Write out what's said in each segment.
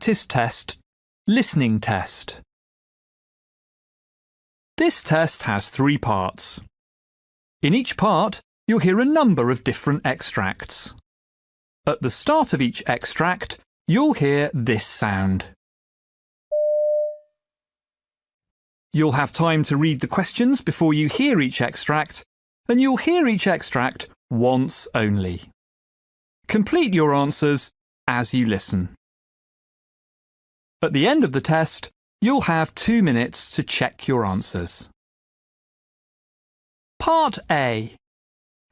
practice test, listening test. This test has 3 parts. In each part, you'll hear a number of different extracts. At the start of each extract, you'll hear this sound. You'll have time to read the questions before you hear each extract, and you'll hear each extract once only. Complete your answers as you listen. At the end of the test, you'll have 2 minutes to check your answers. Part A.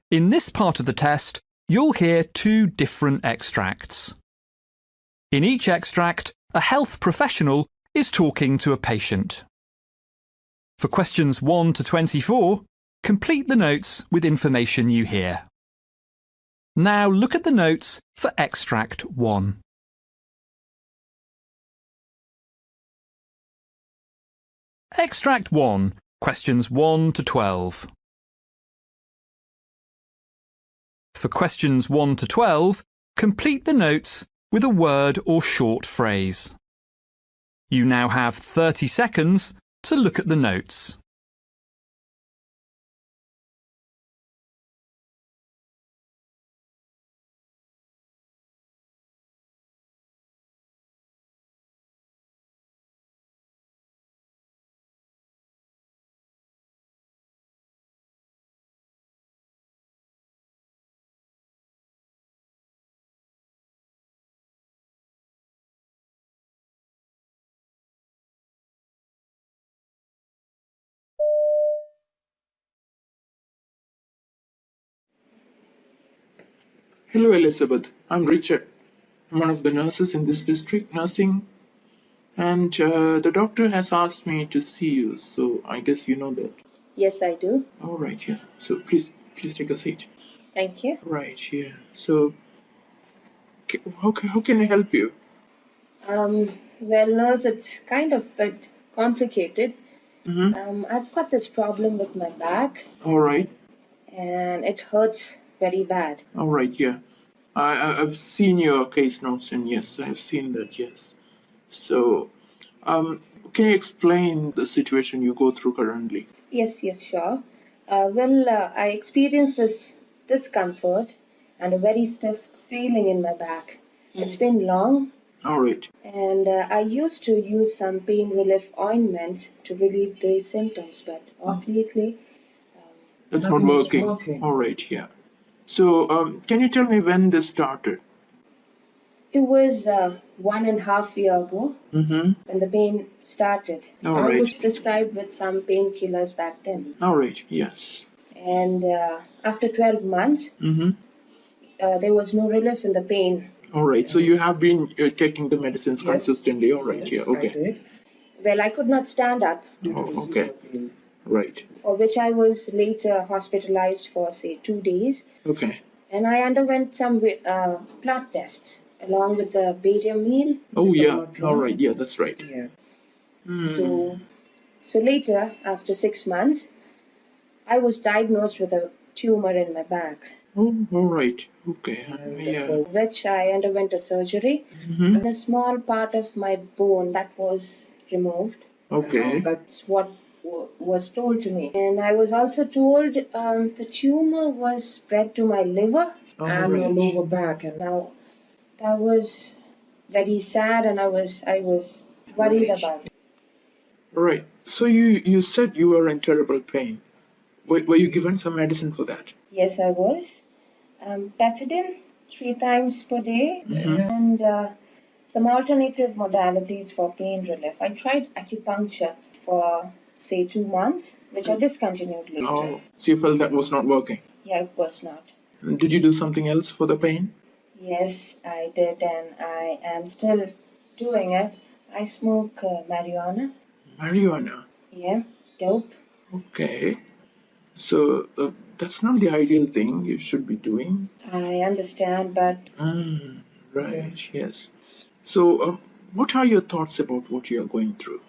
In this part of the test, you'll hear 2 different extracts. In each extract, a health professional is talking to a patient. For questions 1 to 24, complete the notes with information you hear. Now look at the notes for extract 1. Extract 1, questions 1 to 12. For questions 1 to 12, complete the notes with a word or short phrase. You now have 30 seconds to look at the notes. Hello Elizabeth, I'm Richard. I'm one of the nurses in this district nursing, and the doctor has asked me to see you, so I guess you know that. Yes, I do. All right, yeah. So please take a seat. Thank you. Right, yeah. So how can I help you? Well, nurse, it's kind of a bit complicated. I've got this problem with my back. All right. And it hurts very bad. All right, yeah. I've seen your case notes, and yes, I've seen that, yes. So, can you explain the situation you go through currently? Yes, sure. I experienced this discomfort and a very stiff feeling in my back. It's been long. All right. And I used to use some pain relief ointment to relieve the symptoms, but off lately... That's not working. All right, yeah. So, can you tell me when this started? It was 1.5 years ago when the pain started. All right. I was prescribed with some painkillers back then. All right, yes. And after 12 months, there was no relief in the pain. All right, so you have been taking the medicines consistently. All right, yeah, okay. Well, I could not stand up. Oh, okay. Right. For which I was later hospitalized for, say, 2 days. Okay. And I underwent some blood tests along with the barium meal. Oh, yeah. All right. Yeah, that's right. Yeah. So later, after 6 months, I was diagnosed with a tumor in my back. Oh, all right. Okay. Yeah. For which I underwent a surgery. And a small part of my bone that was removed. Okay. That's what was told to me. And I was also told the tumor was spread to my liver and my lower back. And now that was very sad, and I was worried about it. Right. So you said you were in terrible pain. Were you given some medicine for that? Yes, I was. Pethidine 3 times per day and some alternative modalities for pain relief. I tried acupuncture for, say, 2 months, which I discontinued later. Oh, so you felt that was not working? Yeah, it was not. Did you do something else for the pain? Yes, I did, and I am still doing it. I smoke marijuana. Marijuana? Yeah, dope. Okay. So that's not the ideal thing you should be doing. I understand, but... Right, yes. So what are your thoughts about what you are going through?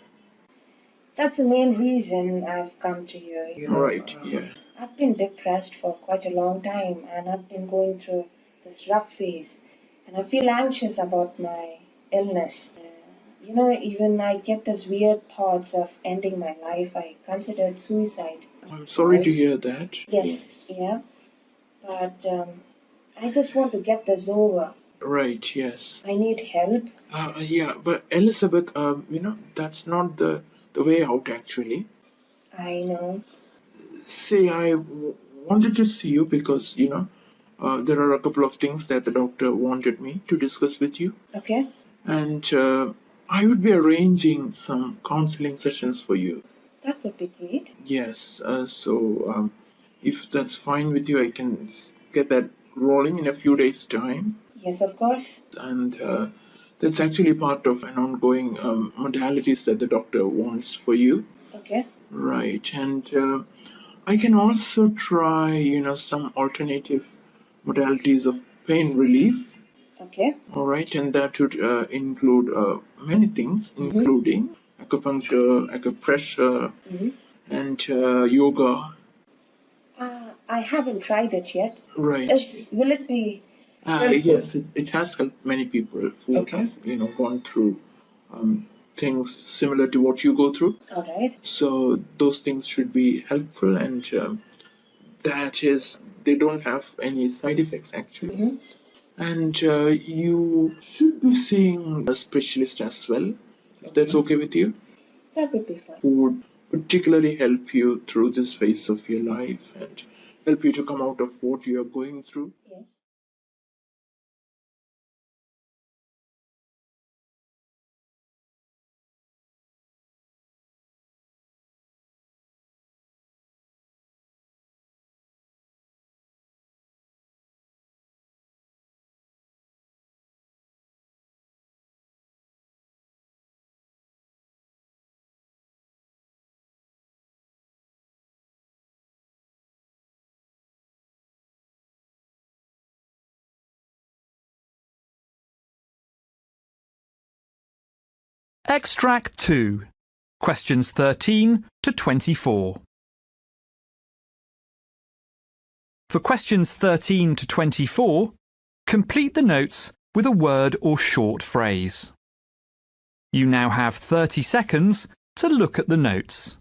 That's the main reason I've come to you. Right, yeah. I've been depressed for quite a long time, and I've been going through this rough phase. And I feel anxious about my illness. Even I get this weird thoughts of ending my life. I considered suicide. I'm sorry to hear that. Yes, yeah. But I just want to get this over. Right, yes. I need help. Yeah, but Elizabeth, that's not the way out actually. I know. See, wanted to see you because, there are a couple of things that the doctor wanted me to discuss with you. Okay. And I would be arranging some counseling sessions for you. That would be great. Yes, so if that's fine with you, I can get that rolling in a few days' time. Yes, of course. And that's actually part of an ongoing modalities that the doctor wants for you. Okay. Right, and I can also try, some alternative modalities of pain relief. Okay. All right, and that would include many things, including acupuncture, acupressure, and yoga. I haven't tried it yet. Right. Will it be? Yes, it has helped many people who have, gone through things similar to what you go through. All right. So those things should be helpful, and that is, they don't have any side effects actually. And you should be seeing a specialist as well, if that's okay with you. That would be fine. Who would particularly help you through this phase of your life and help you to come out of what you are going through. Yes. Extract 2, questions 13 to 24. For questions 13 to 24, complete the notes with a word or short phrase. You now have 30 seconds to look at the notes.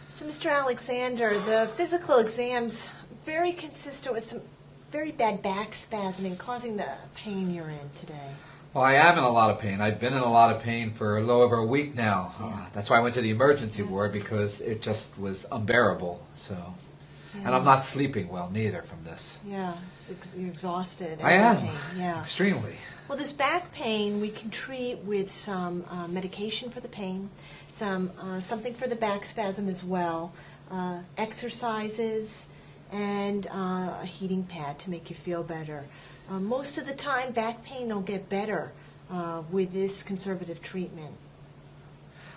So, Mr. Alexander, the physical exam's very consistent with some very bad back spasming causing the pain you're in today. Well, I am in a lot of pain. I've been in a lot of pain for a little over a week now. That's why I went to the emergency ward, because it just was unbearable. So, and I'm not sleeping well neither from this. Yeah, you're exhausted. I am. Pain. Yeah. Extremely. Well, this back pain we can treat with some medication for the pain, something for the back spasm as well, exercises, and a heating pad to make you feel better. Most of the time, back pain will get better with this conservative treatment.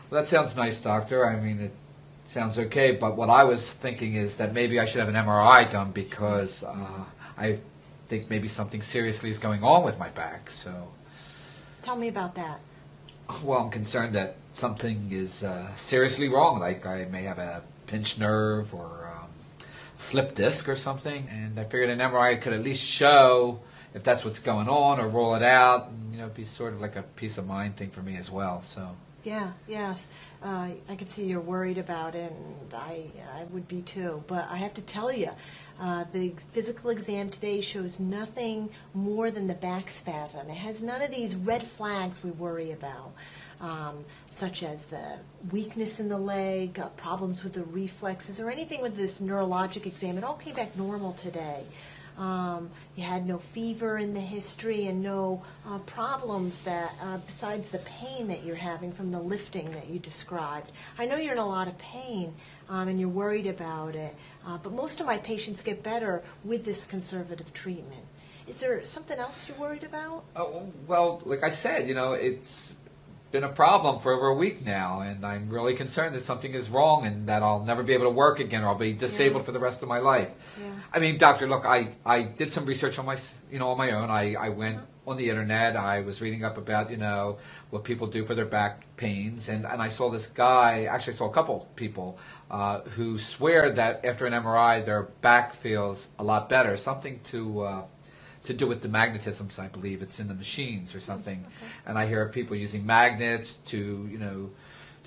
Well, that sounds nice, doctor. I mean, it sounds okay, but what I was thinking is that maybe I should have an MRI done, because I think maybe something seriously is going on with my back. So, tell me about that. Well, I'm concerned that something is seriously wrong, like I may have a pinched nerve or a slip disc or something, and I figured an MRI could at least show if that's what's going on, or roll it out, and it'd be sort of like a peace of mind thing for me as well. So. Yeah, yes. I can see you're worried about it, and I would be too. But I have to tell you, the physical exam today shows nothing more than the back spasm. It has none of these red flags we worry about, such as the weakness in the leg, problems with the reflexes, or anything with this neurologic exam. It all came back normal today. You had no fever in the history and no problems that besides the pain that you're having from the lifting that you described. I know you're in a lot of pain and you're worried about it, but most of my patients get better with this conservative treatment. Is there something else you're worried about? Well, like I said, it's been a problem for over a week now, and I'm really concerned that something is wrong and that I'll never be able to work again, or I'll be disabled for the rest of my life. Yeah. I mean, doctor, look, I did some research on on my own. I went on the internet. I was reading up about, what people do for their back pains, and I saw this guy. Actually, I saw a couple people who swear that after an MRI, their back feels a lot better. Something to do with the magnetisms, I believe it's in the machines or something. Okay. And I hear of people using magnets to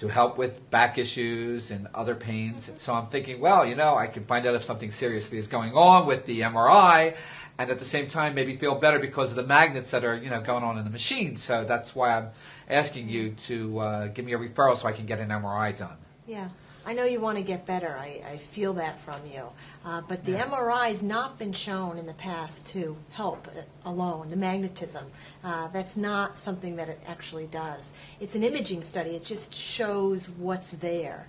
help with back issues and other pains. So I'm thinking, well, I can find out if something seriously is going on with the MRI, and at the same time maybe feel better because of the magnets that are going on in the machine. So that's why I'm asking you to give me a referral so I can get an MRI done. Yeah. I know you want to get better. I feel that from you. But the MRI's not been shown in the past to help alone, the magnetism. That's not something that it actually does. It's an imaging study. It just shows what's there.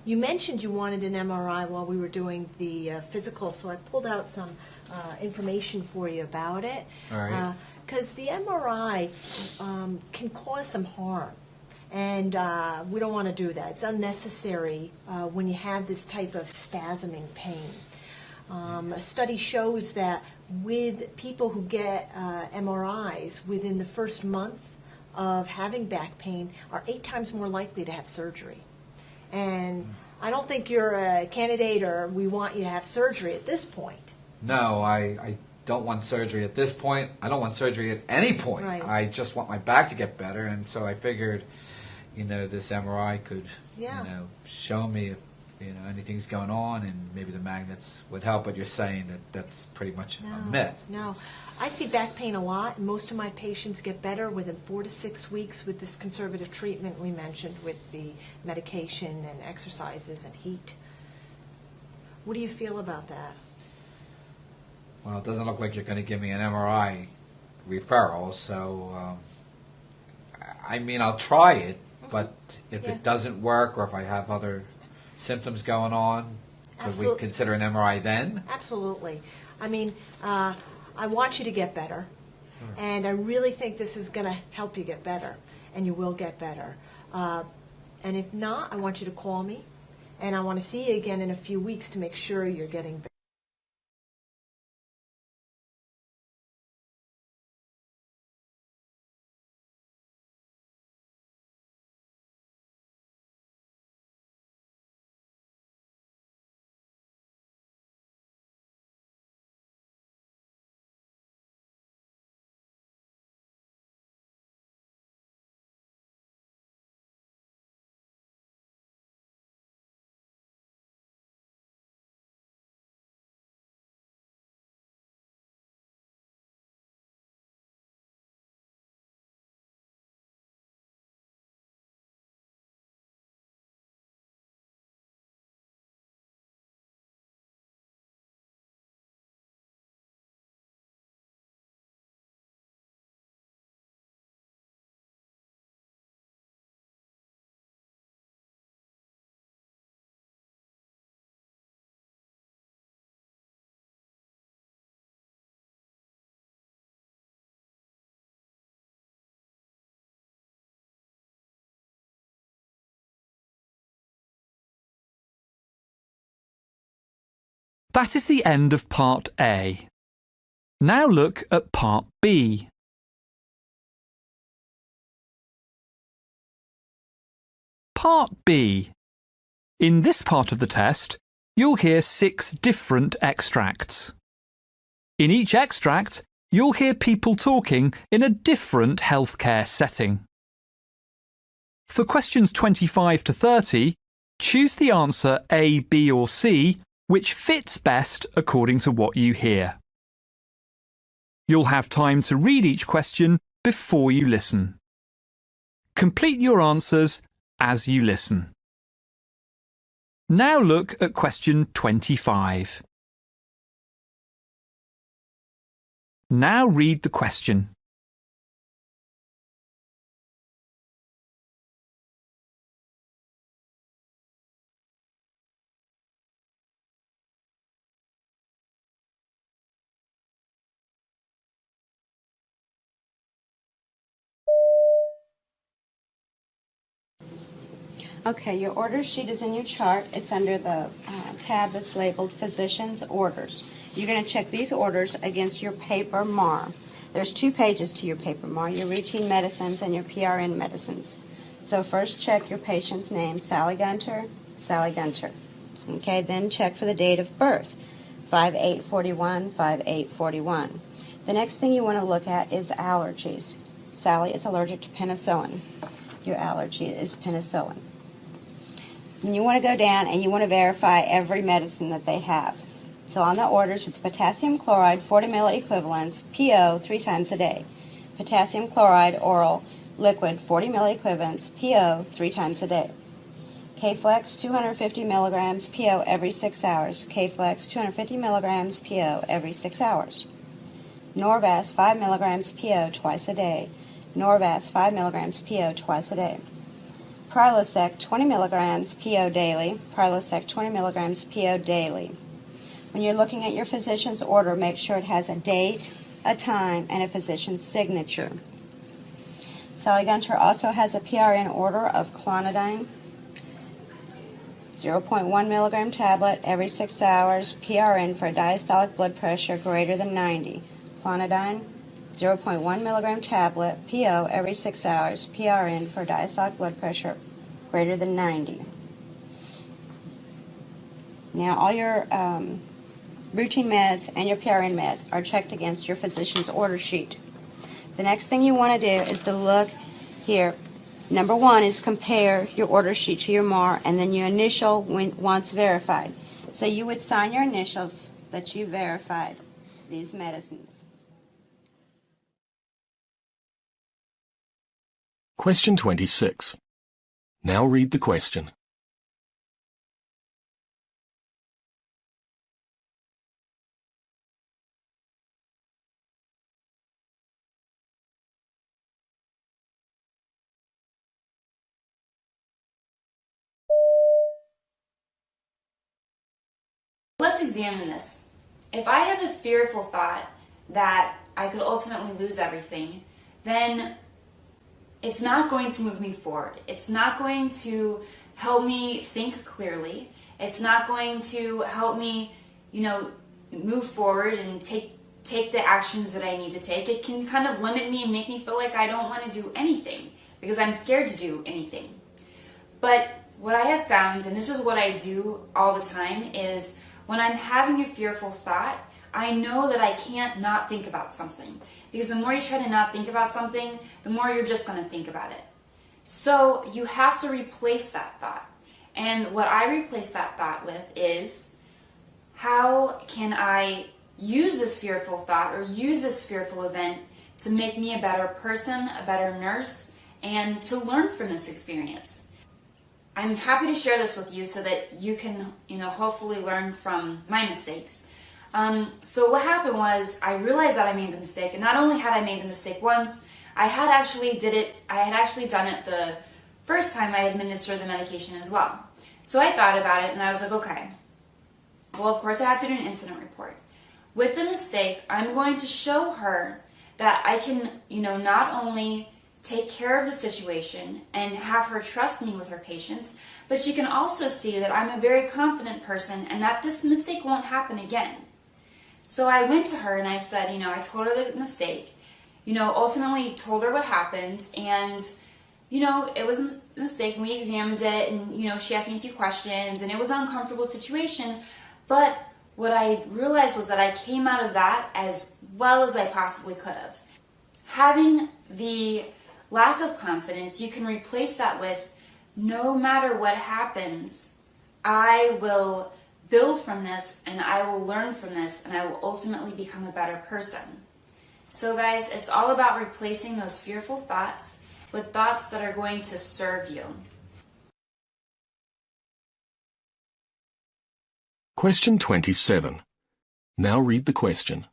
You mentioned you wanted an MRI while we were doing the physical, so I pulled out some information for you about it. All right. Because the MRI can cause some harm. And we don't want to do that. It's unnecessary when you have this type of spasming pain. A study shows that with people who get MRIs within the first month of having back pain are 8 times more likely to have surgery. And I don't think you're a candidate or we want you to have surgery at this point. No, I don't want surgery at this point. I don't want surgery at any point. Right. I just want my back to get better, and so I figured this MRI could, show me if, anything's going on, and maybe the magnets would help. But you're saying that that's pretty much a myth. No. I see back pain a lot, and most of my patients get better within 4 to 6 weeks with this conservative treatment we mentioned with the medication and exercises and heat. What do you feel about that? Well, it doesn't look like you're going to give me an MRI referral, so I'll try it. But if it doesn't work, or if I have other symptoms going on, could we consider an MRI then? Absolutely. I want you to get better, and I really think this is going to help you get better, and you will get better. And if not, I want you to call me, and I want to see you again in a few weeks to make sure you're getting better. That is the end of Part A. Now look at Part B. Part B. In this part of the test, you'll hear 6 different extracts. In each extract, you'll hear people talking in a different healthcare setting. For questions 25 to 30, choose the answer A, B or C which fits best according to what you hear. You'll have time to read each question before you listen. Complete your answers as you listen. Now look at question 25. Now read the question. Okay, your order sheet is in your chart. It's under the tab that's labeled Physician's Orders. You're going to check these orders against your paper MAR. There's 2 pages to your paper MAR, your routine medicines and your PRN medicines. So first check your patient's name, Sally Gunter, Sally Gunter. Okay, then check for the date of birth, 5/8/41, 5/8/41. The next thing you want to look at is allergies. Sally is allergic to penicillin. Your allergy is penicillin. And you want to go down and you want to verify every medicine that they have. So on the orders, it's potassium chloride, 40 milliequivalents, PO 3 times a day. Potassium chloride oral liquid, 40 milliequivalents, PO 3 times a day. K-Flex, 250 milligrams, PO every 6 hours. K-Flex, 250 milligrams, PO every 6 hours. Norvasc, 5 milligrams, PO twice a day. Norvasc, 5 milligrams, PO twice a day. Prilosec, 20 milligrams, PO daily. Prilosec, 20 milligrams, PO daily. When you're looking at your physician's order, make sure it has a date, a time, and a physician's signature. Sally Gunter also has a PRN order of clonidine, 0.1 milligram tablet every 6 hours, PRN for diastolic blood pressure greater than 90. Clonidine, 0.1 milligram tablet, PO every 6 hours, PRN for diastolic blood pressure greater than 90. Now all your routine meds and your PRN meds are checked against your physician's order sheet. The next thing you want to do is to look here. Number 1 is compare your order sheet to your MAR and then your initial once verified. So you would sign your initials that you verified these medicines. Question 26. Now read the question. Let's examine this. If I have a fearful thought that I could ultimately lose everything, then it's not going to move me forward. It's not going to help me think clearly. It's not going to help me, move forward and take the actions that I need to take. It can kind of limit me and make me feel like I don't want to do anything because I'm scared to do anything. But what I have found, and this is what I do all the time, is when I'm having a fearful thought, I know that I can't not think about something. Because the more you try to not think about something, the more you're just going to think about it. So you have to replace that thought. And what I replace that thought with is, how can I use this fearful thought or use this fearful event to make me a better person, a better nurse, and to learn from this experience? I'm happy to share this with you so that you can, hopefully learn from my mistakes. So what happened was I realized that I made the mistake, and not only had I made the mistake once, I had actually done it the first time I administered the medication as well. So I thought about it and I was like, okay, well, of course I have to do an incident report. With the mistake, I'm going to show her that I can, not only take care of the situation and have her trust me with her patients, but she can also see that I'm a very confident person and that this mistake won't happen again. So I went to her and I said, I told her the mistake, ultimately told her what happened, and, it was a mistake, and we examined it, and, she asked me a few questions, and it was an uncomfortable situation, but what I realized was that I came out of that as well as I possibly could have. Having the lack of confidence, you can replace that with, no matter what happens, I will build from this and I will learn from this and I will ultimately become a better person. So guys, it's all about replacing those fearful thoughts with thoughts that are going to serve you. Question 27. Now read the question.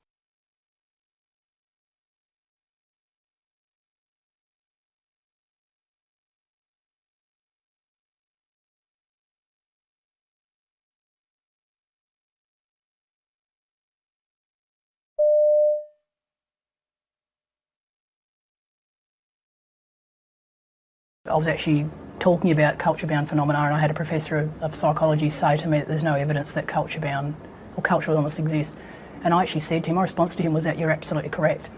I was actually talking about culture-bound phenomena, and I had a professor of psychology say to me that there's no evidence that culture-bound or cultural illness exists. And I actually said to him, my response to him was that you're absolutely correct.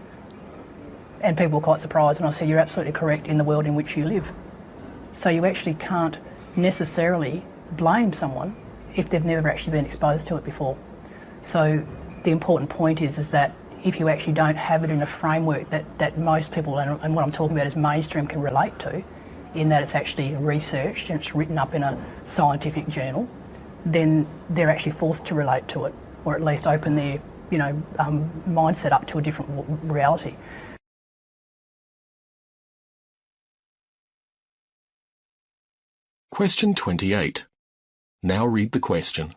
And people were quite surprised when I said, you're absolutely correct in the world in which you live. So you actually can't necessarily blame someone if they've never actually been exposed to it before. So the important point is that if you actually don't have it in a framework that most people, and what I'm talking about is mainstream, can relate to, in that it's actually researched and it's written up in a scientific journal, then they're actually forced to relate to it, or at least open their mindset up to a different reality. Question 28. Now read the question.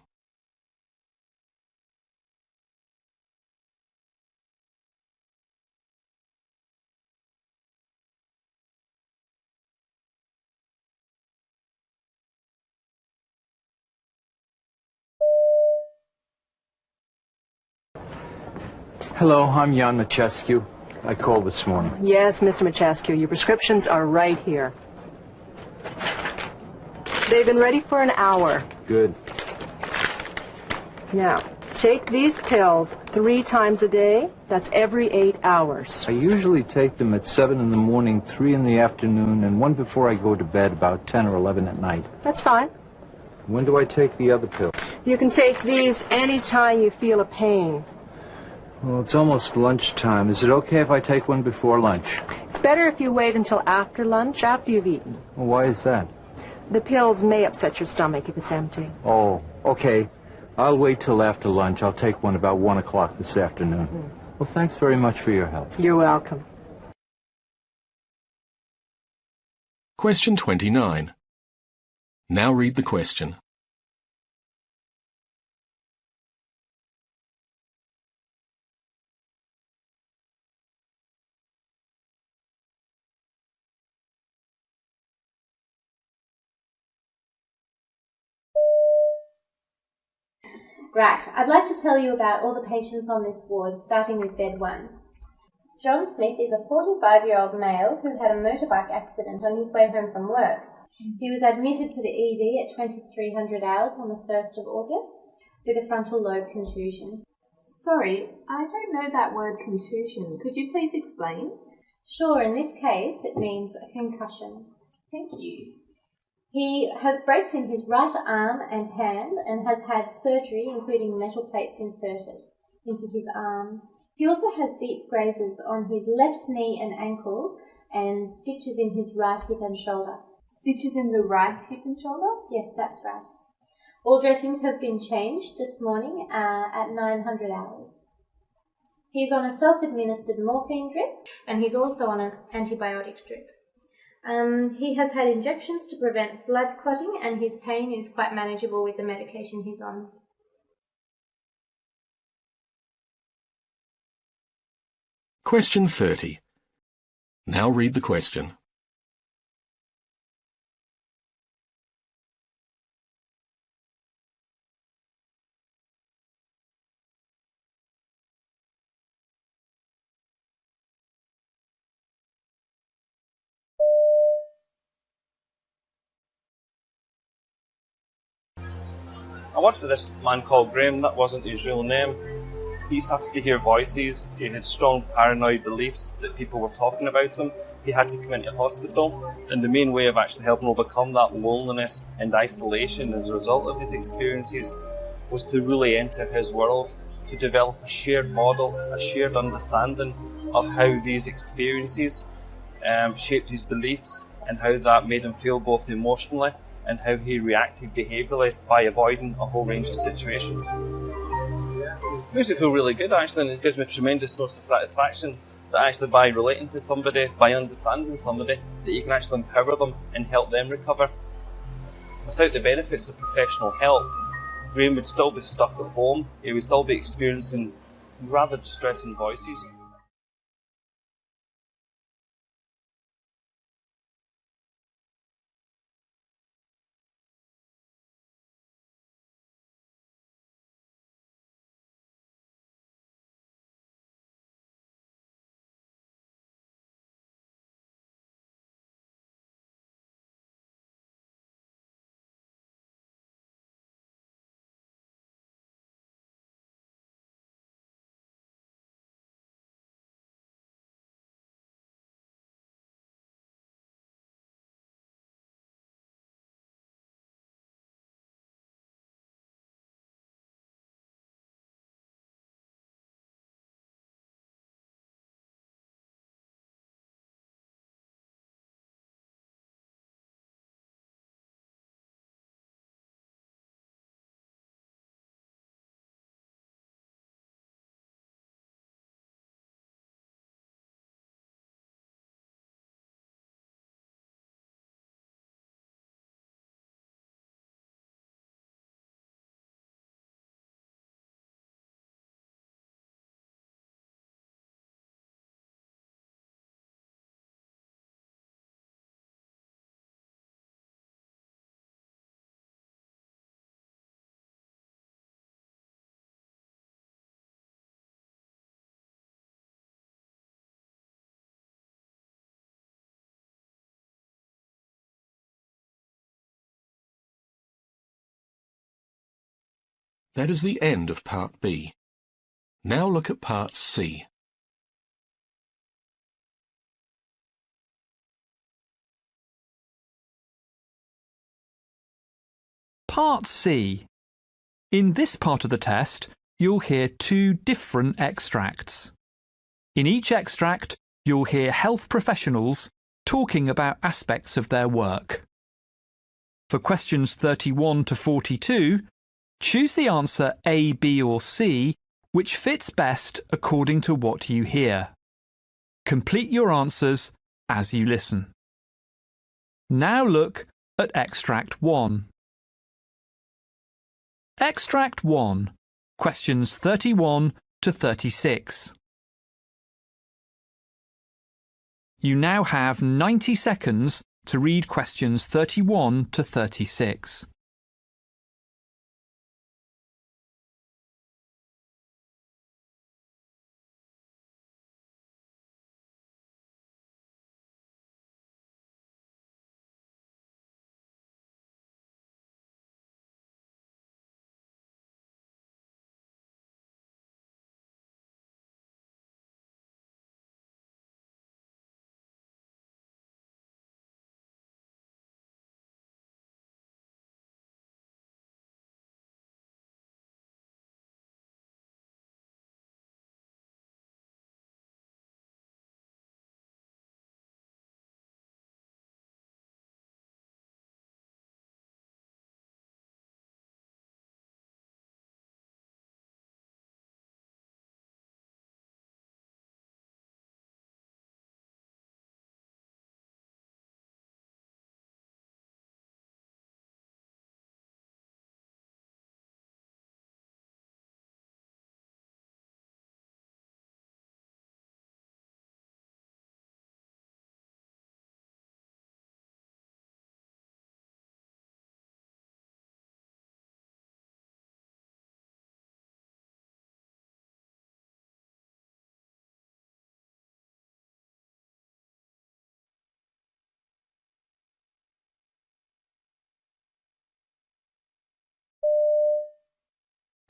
Hello, I'm Jan Machescu. I called this morning. Yes, Mr. Machescu, your prescriptions are right here. They've been ready for an hour. Good. Now, take these pills 3 times a day. That's every 8 hours. I usually take them at 7 in the morning, 3 in the afternoon, and 1 before I go to bed, about 10 or 11 at night. That's fine. When do I take the other pill? You can take these any time you feel a pain. Well, it's almost lunchtime. Is it okay if I take one before lunch? It's better if you wait until after lunch, after you've eaten. Well, why is that? The pills may upset your stomach if it's empty. Oh, okay. I'll wait till after lunch. I'll take one about 1 o'clock this afternoon. Well, thanks very much for your help. You're welcome. Question 29. Now read the question. Right, I'd like to tell you about all the patients on this ward, starting with bed 1. John Smith is a 45-year-old male who had a motorbike accident on his way home from work. He was admitted to the ED at 2300 hours on the 1st of August with a frontal lobe contusion. Sorry, I don't know that word contusion. Could you please explain? Sure, in this case it means a concussion. Thank you. He has breaks in his right arm and hand and has had surgery, including metal plates inserted into his arm. He also has deep grazes on his left knee and ankle and stitches in his right hip and shoulder. Stitches in the right hip and shoulder? Yes, that's right. All dressings have been changed this morning at 900 hours. He's on a self-administered morphine drip and he's also on an antibiotic drip. He has had injections to prevent blood clotting and his pain is quite manageable with the medication he's on. Question 30. Now read the question. I worked for this man called Graham. That wasn't his real name. He started to hear voices. He had strong paranoid beliefs that people were talking about him. He had to come into hospital, and the main way of actually helping overcome that loneliness and isolation as a result of his experiences was to really enter his world, to develop a shared model, a shared understanding of how these experiences shaped his beliefs and how that made him feel both emotionally and how he reacted behaviourally by avoiding a whole range of situations. It makes me feel really good actually, and it gives me a tremendous source of satisfaction that actually by relating to somebody, by understanding somebody, that you can actually empower them and help them recover. Without the benefits of professional help, Graham would still be stuck at home, he would still be experiencing rather distressing voices. That is the end of Part B. Now look at Part C. Part C. In this part of the test, you'll hear two different extracts. In each extract, you'll hear health professionals talking about aspects of their work. For questions 31 to 42, choose the answer A, B or C which fits best according to what you hear. Complete your answers as you listen. Now look at Extract 1. Extract 1, questions 31 to 36. You now have 90 seconds to read questions 31 to 36.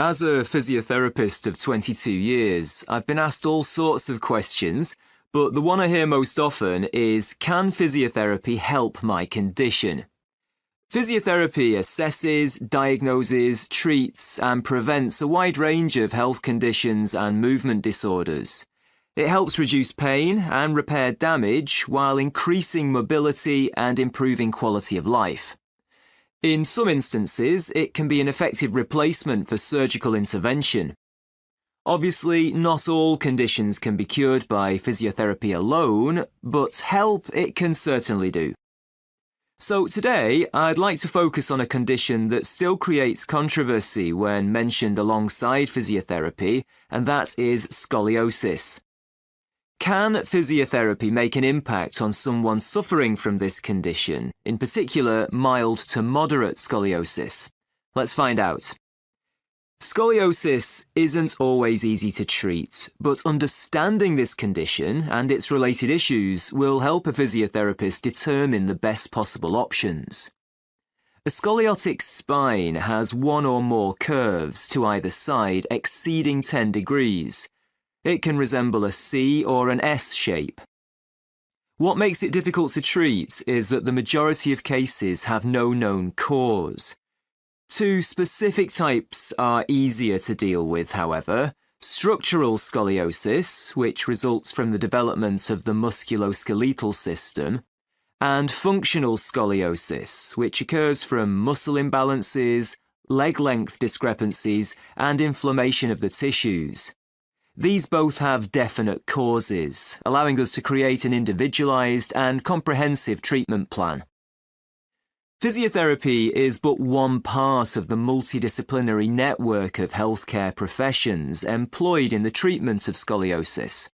As a physiotherapist of 22 years, I've been asked all sorts of questions, but the one I hear most often is, can physiotherapy help my condition? Physiotherapy assesses, diagnoses, treats and prevents a wide range of health conditions and movement disorders. It helps reduce pain and repair damage while increasing mobility and improving quality of life. In some instances, it can be an effective replacement for surgical intervention. Obviously, not all conditions can be cured by physiotherapy alone, but help it can certainly do. So today, I'd like to focus on a condition that still creates controversy when mentioned alongside physiotherapy, and that is scoliosis. Can physiotherapy make an impact on someone suffering from this condition, in particular mild to moderate scoliosis? Let's find out. Scoliosis isn't always easy to treat, but understanding this condition and its related issues will help a physiotherapist determine the best possible options. A scoliotic spine has one or more curves to either side exceeding 10 degrees. It can resemble a C or an S shape. What makes it difficult to treat is that the majority of cases have no known cause. Two specific types are easier to deal with, however: structural scoliosis, which results from the development of the musculoskeletal system, and functional scoliosis, which occurs from muscle imbalances, leg length discrepancies, and inflammation of the tissues. These both have definite causes, allowing us to create an individualized and comprehensive treatment plan. Physiotherapy is but one part of the multidisciplinary network of healthcare professions employed in the treatment of scoliosis.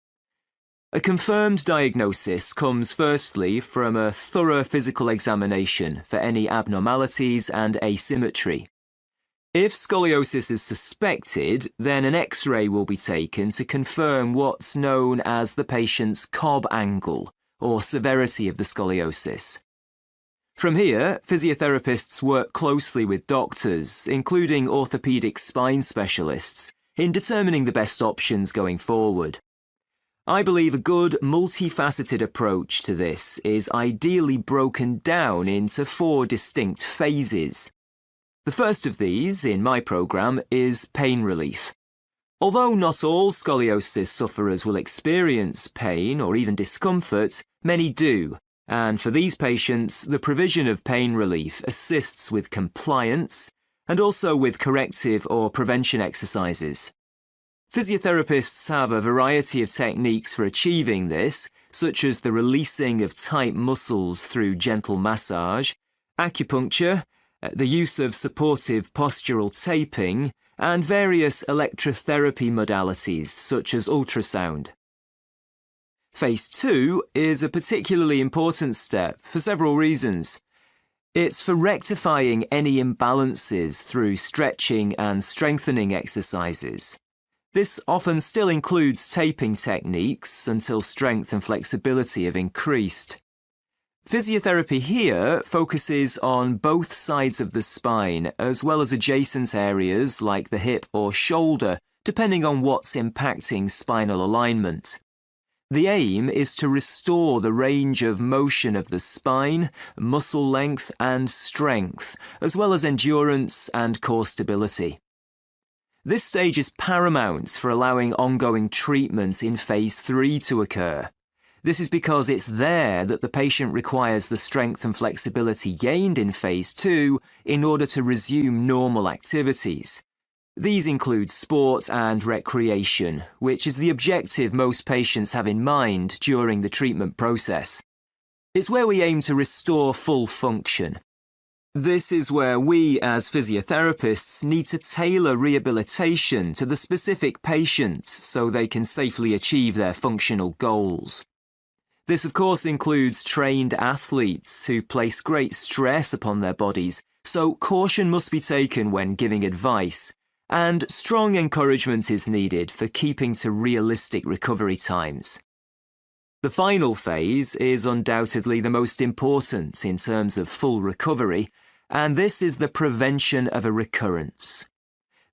A confirmed diagnosis comes firstly from a thorough physical examination for any abnormalities and asymmetry. If scoliosis is suspected, then an X-ray will be taken to confirm what's known as the patient's Cobb angle, or severity of the scoliosis. From here, physiotherapists work closely with doctors, including orthopaedic spine specialists, in determining the best options going forward. I believe a good, multifaceted approach to this is ideally broken down into 4 distinct phases. The first of these, in my programme, is pain relief. Although not all scoliosis sufferers will experience pain or even discomfort, many do, and for these patients, the provision of pain relief assists with compliance and also with corrective or prevention exercises. Physiotherapists have a variety of techniques for achieving this, such as the releasing of tight muscles through gentle massage, acupuncture, the use of supportive postural taping, and various electrotherapy modalities such as ultrasound. Phase 2 is a particularly important step for several reasons. It's for rectifying any imbalances through stretching and strengthening exercises. This often still includes taping techniques until strength and flexibility have increased. Physiotherapy here focuses on both sides of the spine as well as adjacent areas like the hip or shoulder, depending on what's impacting spinal alignment. The aim is to restore the range of motion of the spine, muscle length and strength, as well as endurance and core stability. This stage is paramount for allowing ongoing treatment in Phase 3 to occur. This is because it's there that the patient requires the strength and flexibility gained in Phase 2 in order to resume normal activities. These include sport and recreation, which is the objective most patients have in mind during the treatment process. It's where we aim to restore full function. This is where we, as physiotherapists, need to tailor rehabilitation to the specific patient so they can safely achieve their functional goals. This, of course, includes trained athletes who place great stress upon their bodies, so caution must be taken when giving advice, and strong encouragement is needed for keeping to realistic recovery times. The final phase is undoubtedly the most important in terms of full recovery, and this is the prevention of a recurrence.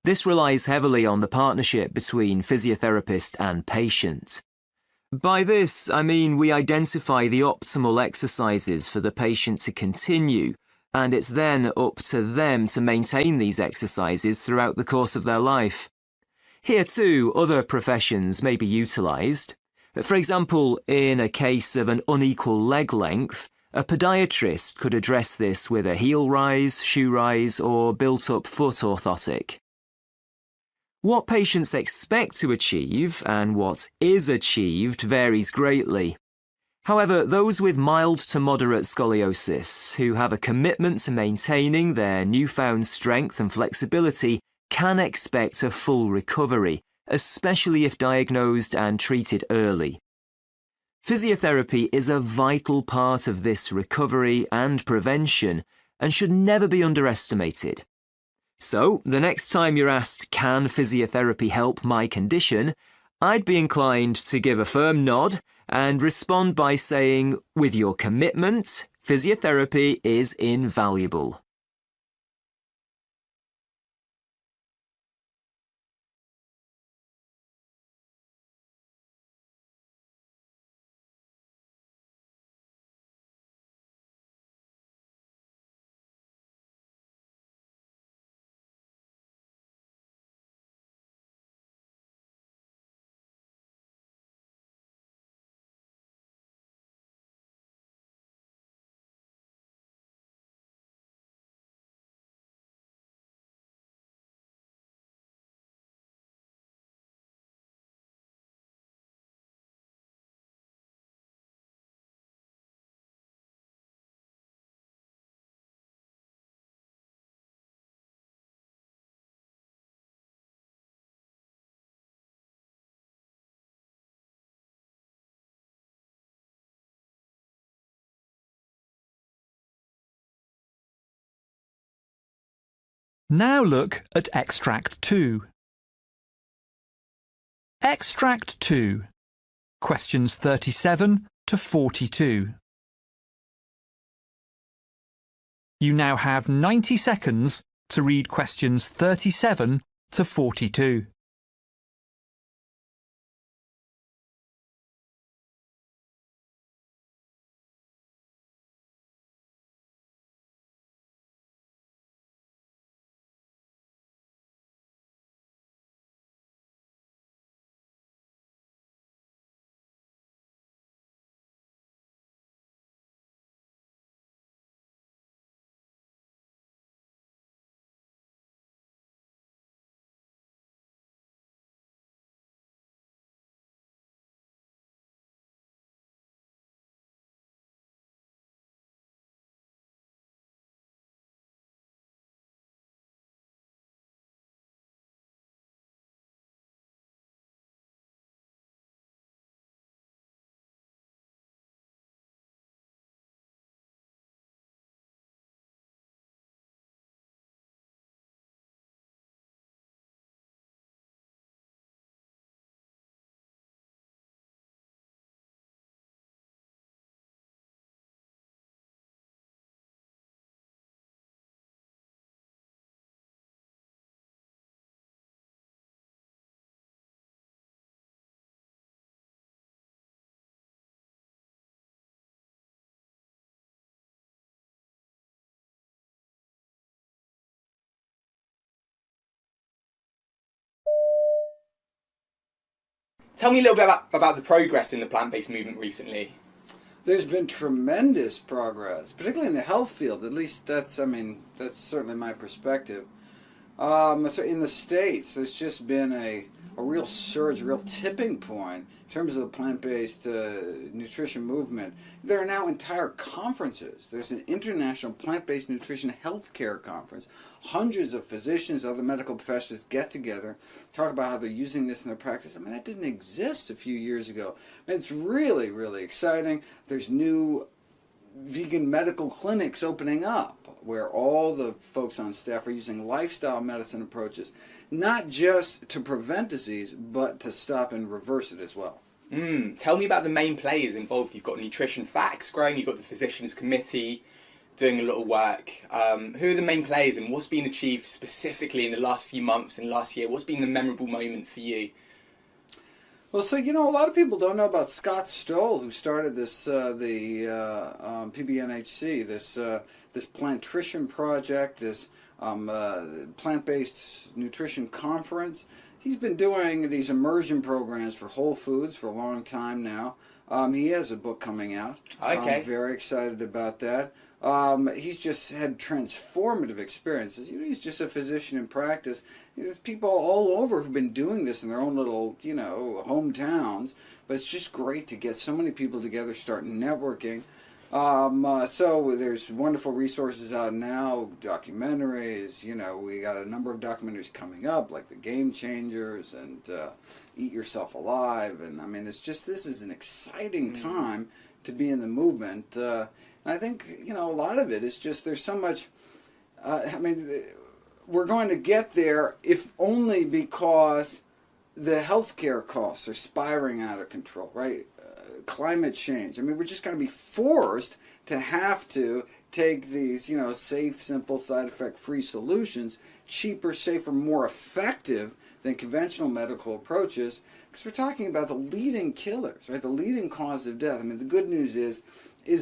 This relies heavily on the partnership between physiotherapist and patient. By this, I mean we identify the optimal exercises for the patient to continue, and it's then up to them to maintain these exercises throughout the course of their life. Here too, other professions may be utilised. For example, in a case of an unequal leg length, a podiatrist could address this with a heel rise, shoe rise, or built-up foot orthotic. What patients expect to achieve and what is achieved varies greatly. However, those with mild to moderate scoliosis who have a commitment to maintaining their newfound strength and flexibility can expect a full recovery, especially if diagnosed and treated early. Physiotherapy is a vital part of this recovery and prevention and should never be underestimated. So, the next time you're asked, "Can physiotherapy help my condition?" I'd be inclined to give a firm nod and respond by saying, "With your commitment, physiotherapy is invaluable." Now look at Extract 2. Extract 2, questions 37 to 42. You now have 90 seconds to read questions 37 to 42. Tell me a little bit about the progress in the plant-based movement recently. There's been tremendous progress, particularly in the health field. At least that's certainly my perspective. So in the States, there's just been a real surge, a real tipping point in terms of the plant-based nutrition movement. There are now entire conferences. There's an international plant-based nutrition healthcare conference. Hundreds of physicians, other medical professionals get together, talk about how they're using this in their practice. I mean, that didn't exist a few years ago. I mean, it's really, really exciting. There's new vegan medical clinics opening up where all the folks on staff are using lifestyle medicine approaches, not just to prevent disease, but to stop and reverse it as well. Tell me about the main players involved. You've got Nutrition Facts growing, you've got the Physicians Committee doing a lot of work. Who are the main players and what's been achieved specifically in the last few months and last year? What's been the memorable moment for you? Well, so, a lot of people don't know about Scott Stoll, who started this, PBNHC, this plantrition project, this plant-based nutrition conference. He's been doing these immersion programs for Whole Foods for a long time now. He has a book coming out. Okay. I'm very excited about that. He's just had transformative experiences. He's just a physician in practice. There's people all over who've been doing this in their own little, hometowns. But it's just great to get so many people together, start networking. So there's wonderful resources out now, documentaries. We got a number of documentaries coming up, like The Game Changers and Eat Yourself Alive. And I mean, this is an exciting time to be in the movement. And I think, a lot of it is just there's so much, we're going to get there if only because the healthcare costs are spiraling out of control, right? Climate change. We're just going to be forced to have to take these, safe, simple, side effect-free solutions, cheaper, safer, more effective than conventional medical approaches, because we're talking about the leading killers, right? The leading cause of death. The good news is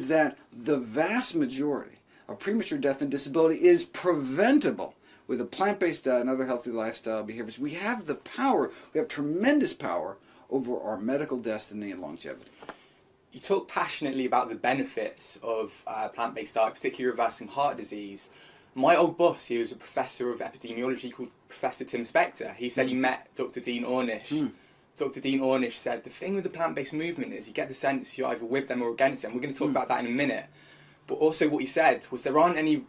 that the vast majority of premature death and disability is preventable with a plant-based diet and other healthy lifestyle behaviors. We have the power, we have tremendous power over our medical destiny and longevity. You talk passionately about the benefits of plant-based diet, particularly reversing heart disease. My old boss, he was a professor of epidemiology called Professor Tim Spector. He said he met Dr. Dean Ornish. Dr. Dean Ornish said, the thing with the plant-based movement is you get the sense you're either with them or against them. We're going to talk about that in a minute. But also what he said was there aren't any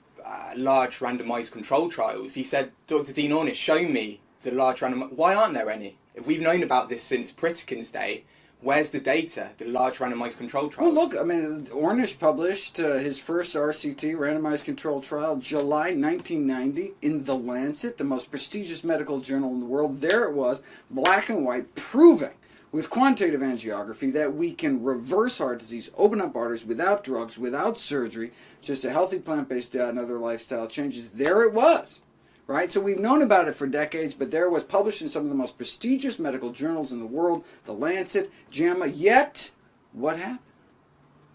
large randomised control trials. He said, Dr. Dean Ornish, show me the large randomised... Why aren't there any? If we've known about this since Pritikin's day, where's the data, the large randomised control trials? Well, look, Ornish published his first RCT, randomised control trial, July 1990, in The Lancet, the most prestigious medical journal in the world. There it was, black and white, proving with quantitative angiography that we can reverse heart disease, open up arteries without drugs, without surgery, just a healthy plant-based diet and other lifestyle changes. There it was, right? So we've known about it for decades, but there it was, published in some of the most prestigious medical journals in the world, The Lancet, JAMA, yet what happened?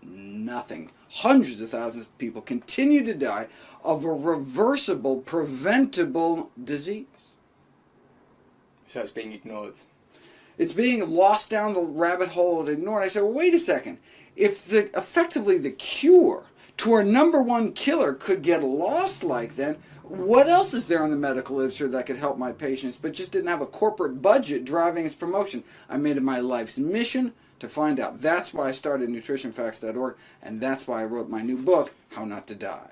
Nothing. Hundreds of thousands of people continue to die of a reversible, preventable disease. So it's being ignored. It's being lost down the rabbit hole and ignored. I said, well, wait a second. If effectively the cure to our number one killer could get lost like that, what else is there in the medical literature that could help my patients, but just didn't have a corporate budget driving its promotion? I made it my life's mission to find out. That's why I started nutritionfacts.org, and that's why I wrote my new book, How Not to Die.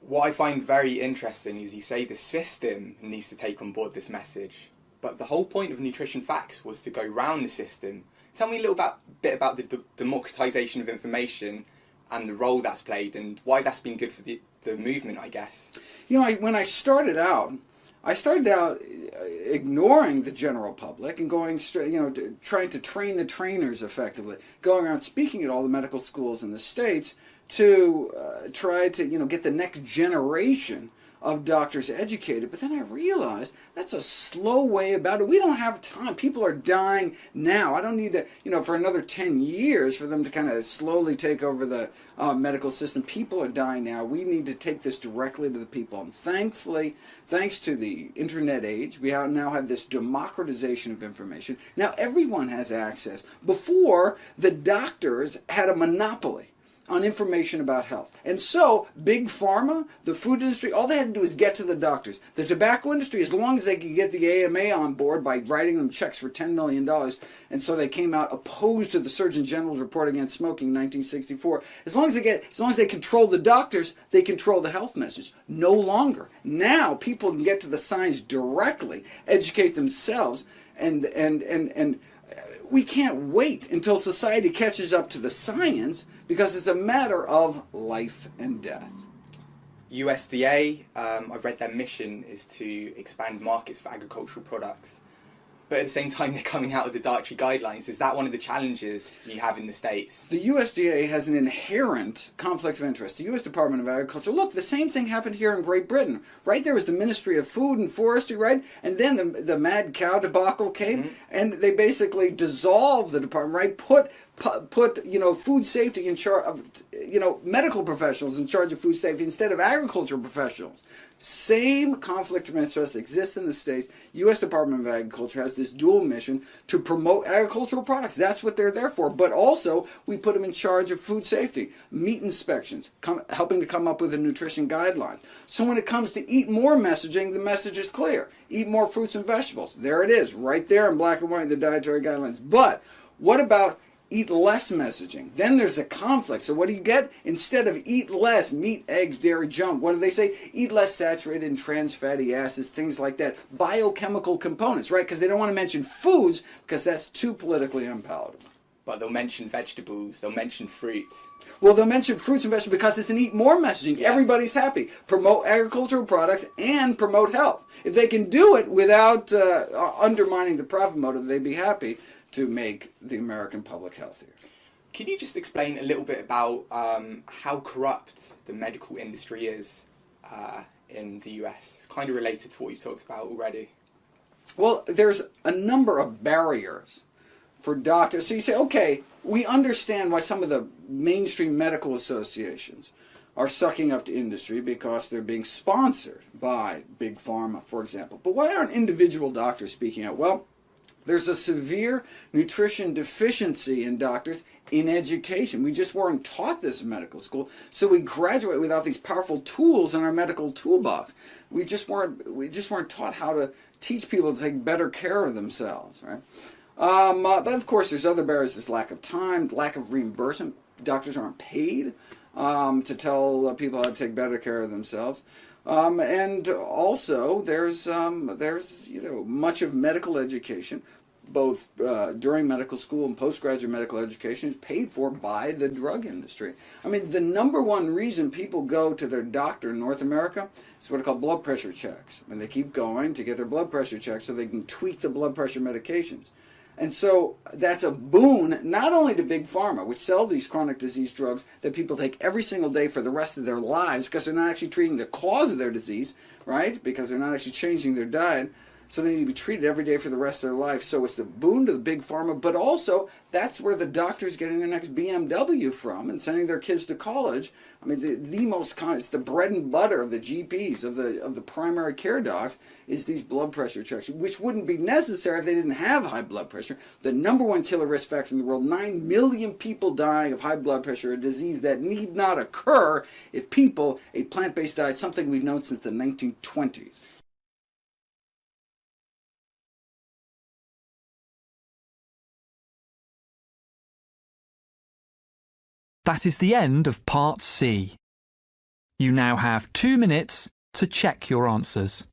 What I find very interesting is you say the system needs to take on board this message, but the whole point of Nutrition Facts was to go round the system. Tell me a little bit about the democratization of information and the role that's played and why that's been good for the movement, I guess. You know, when I started out ignoring the general public and going straight, trying to train the trainers effectively, going around speaking at all the medical schools in the States to try to, get the next generation of doctors educated. But then I realized that's a slow way about it. We don't have time. People are dying now. I don't need to, for another 10 years for them to kind of slowly take over the medical system. People are dying now. We need to take this directly to the people. And thankfully, thanks to the internet age, we now have this democratization of information. Now everyone has access. Before, the doctors had a monopoly on information about health. And so, big pharma, the food industry, all they had to do is get to the doctors. The tobacco industry, as long as they could get the AMA on board by writing them checks for $10 million, and so they came out opposed to the Surgeon General's report against smoking in 1964. As long as they control the doctors, they control the health message. No longer. Now, people can get to the science directly, educate themselves, and we can't wait until society catches up to the science because it's a matter of life and death. USDA, I've read their mission is to expand markets for agricultural products. But at the same time, they're coming out with the dietary guidelines. Is that one of the challenges you have in the States? The USDA has an inherent conflict of interest. The U.S. Department of Agriculture, look, the same thing happened here in Great Britain, right? There was the Ministry of Food and Forestry, right? And then the mad cow debacle came, and they basically dissolved the department, right? Put food safety in charge of, medical professionals in charge of food safety instead of agricultural professionals. Same conflict of interest exists in the States. U.S. Department of Agriculture has this dual mission to promote agricultural products. That's what they're there for. But also, we put them in charge of food safety, meat inspections, helping to come up with the nutrition guidelines. So when it comes to eat more messaging, the message is clear. Eat more fruits and vegetables. There it is, right there in black and white in the dietary guidelines. But what about eat less messaging? Then there's a conflict. So what do you get? Instead of eat less meat, eggs, dairy, junk, what do they say? Eat less saturated and trans fatty acids, things like that. Biochemical components, right? Because they don't want to mention foods because that's too politically unpalatable. But they'll mention vegetables, they'll mention fruits. Well, they'll mention fruits and vegetables because it's an eat more messaging. Yeah. Everybody's happy. Promote agricultural products and promote health. If they can do it without undermining the profit motive, they'd be happy to make the American public healthier. Can you just explain a little bit about how corrupt the medical industry is in the US? It's kind of related to what you talked about already. Well, there's a number of barriers for doctors. So you say, okay, we understand why some of the mainstream medical associations are sucking up to industry because they're being sponsored by big pharma, for example. But why aren't individual doctors speaking out? Well, there's a severe nutrition deficiency in doctors in education. We just weren't taught this in medical school, so we graduate without these powerful tools in our medical toolbox. We just weren't taught how to teach people to take better care of themselves, right? But of course, there's other barriers. There's lack of time, lack of reimbursement. Doctors aren't paid to tell people how to take better care of themselves. And also, there's much of medical education, both during medical school and postgraduate medical education, is paid for by the drug industry. I mean, the number one reason people go to their doctor in North America is what are called blood pressure checks. And they keep going to get their blood pressure checked so they can tweak the blood pressure medications. And so that's a boon not only to Big Pharma, which sell these chronic disease drugs that people take every single day for the rest of their lives because they're not actually treating the cause of their disease, right? Because they're not actually changing their diet. So they need to be treated every day for the rest of their life. So it's the boon to the Big Pharma, but also that's where the doctor's getting their next BMW from and sending their kids to college. I mean, it's the bread and butter of the GPs, of the primary care docs, is these blood pressure checks, which wouldn't be necessary if they didn't have high blood pressure. The number one killer risk factor in the world, 9 million people dying of high blood pressure, a disease that need not occur if people ate plant-based diet, something we've known since the 1920s. That is the end of Part C. You now have 2 minutes to check your answers.